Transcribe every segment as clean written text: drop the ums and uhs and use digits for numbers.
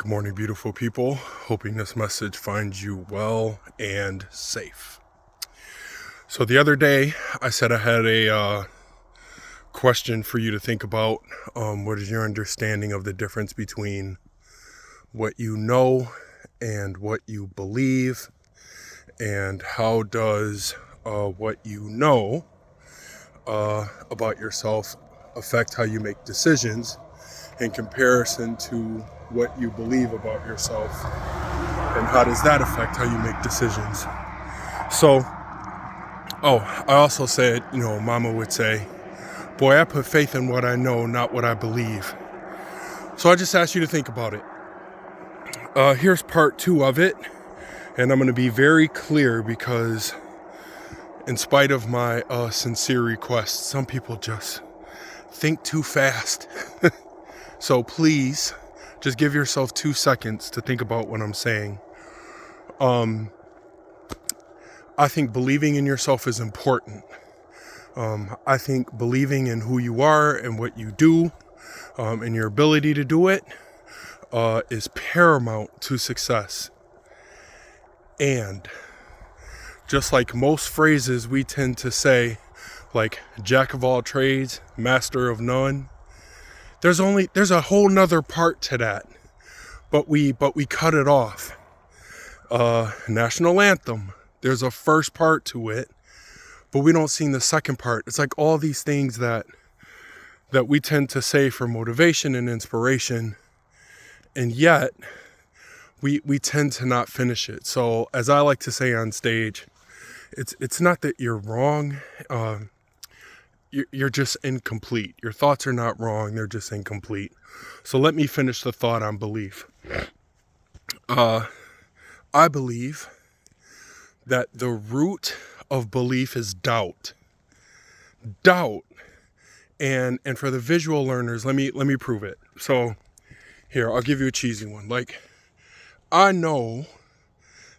Good morning, beautiful people. Hoping this message finds you well and safe. So the other day, I said I had a question for you to think about. What is your understanding of the difference between what you know and what you believe? And how does what you know about yourself affect how you make decisions in comparison to what you believe about yourself, and how does that affect how you make decisions? So, I also said, Mama would say, boy, I put faith in what I know, not what I believe. So I just asked you to think about it. Here's part 2 of it, and I'm going to be very clear because in spite of my sincere request, some people just think too fast. So please, just give yourself 2 seconds to think about what I'm saying. I think believing in yourself is important. I think believing in who you are and what you do, and your ability to do it, is paramount to success. And just like most phrases we tend to say, like jack of all trades, master of none, there's a whole nother part to that, but we cut it off. National anthem, there's a first part to it, but we don't see the second part. It's like all these things that we tend to say for motivation and inspiration, and yet we tend to not finish it. So as I like to say on stage, it's not that you're wrong. You're just incomplete. Your thoughts are not wrong. They're just incomplete. So let me finish the thought on belief. I believe that the root of belief is doubt. Doubt. And for the visual learners, let me prove it. So here, I'll give you a cheesy one. Like, I know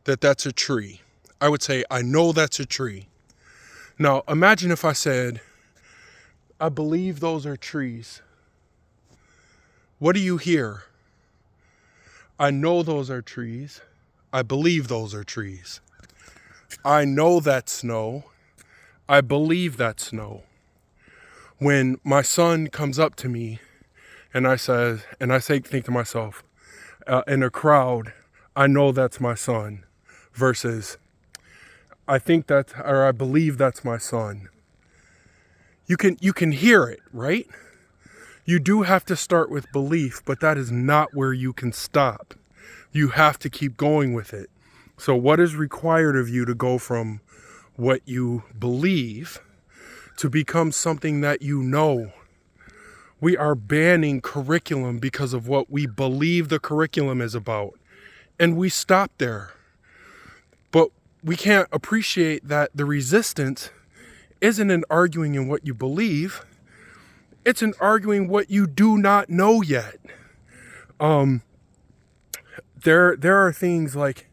that that's a tree. I would say, I know that's a tree. Now, imagine if I said, I believe those are trees. What do you hear? I know those are trees. I believe those are trees. I know that's snow. I believe that's snow. When my son comes up to me and I think to myself, in a crowd, I know that's my son, versus I believe that's my son. You can hear it, right? You do have to start with belief, but that is not where you can stop. You have to keep going with it. So what is required of you to go from what you believe to become something that you know? We are banning curriculum because of what we believe the curriculum is about. And we stop there. But we can't appreciate that the resistance isn't in arguing in what you believe. It's in arguing what you do not know yet. There are things like,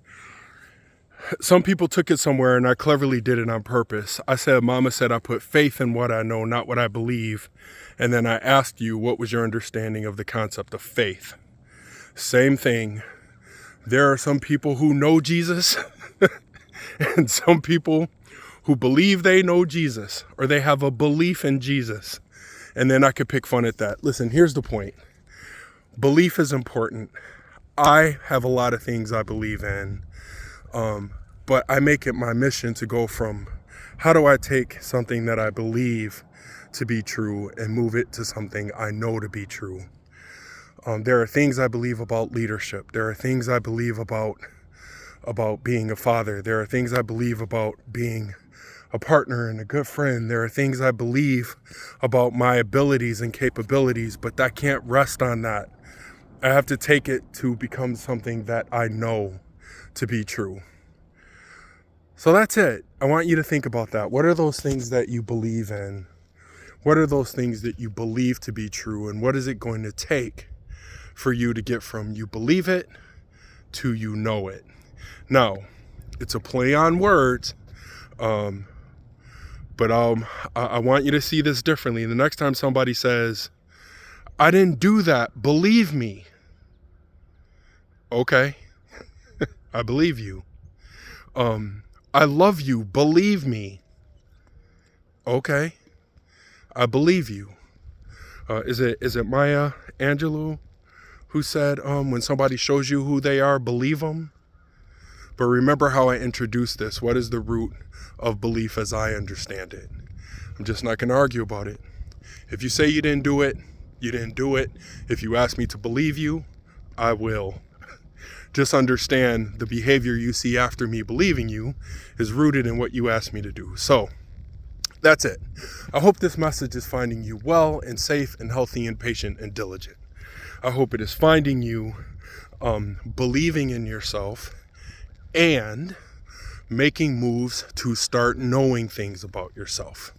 some people took it somewhere, and I cleverly did it on purpose. I said, Mama said I put faith in what I know, not what I believe. And then I asked you, what was your understanding of the concept of faith? Same thing. There are some people who know Jesus and some people who believe they know Jesus, or they have a belief in Jesus. And then I could pick fun at that. Listen, here's the point. Belief is important. I have a lot of things I believe in, but I make it my mission to go from, how do I take something that I believe to be true and move it to something I know to be true? There are things I believe about leadership. There are things I believe about being a father. There are things I believe about being a partner and a good friend. There are things I believe about my abilities and capabilities, but that can't rest on that. I have to take it to become something that I know to be true. So that's it. I want you to think about that. What are those things that you believe in? What are those things that you believe to be true? And what is it going to take for you to get from you believe it to you know it? Now, it's a play on words, but I want you to see this differently. The next time somebody says, I didn't do that, believe me, Okay, I believe you. I love you, believe me. Okay, I believe you. Is it Maya Angelou who said, when somebody shows you who they are, believe them? But remember how I introduced this. What is the root of belief as I understand it? I'm just not going to argue about it. If you say you didn't do it, you didn't do it. If you ask me to believe you, I will. Just understand the behavior you see after me believing you is rooted in what you asked me to do. So that's it. I hope this message is finding you well and safe and healthy and patient and diligent. I hope it is finding you believing in yourself and making moves to start knowing things about yourself.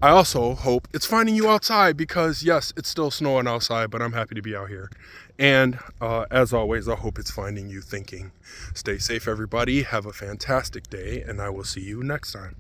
I also hope it's finding you outside because, yes, it's still snowing outside, but I'm happy to be out here. And as always, I hope it's finding you thinking. Stay safe, everybody. Have a fantastic day, and I will see you next time.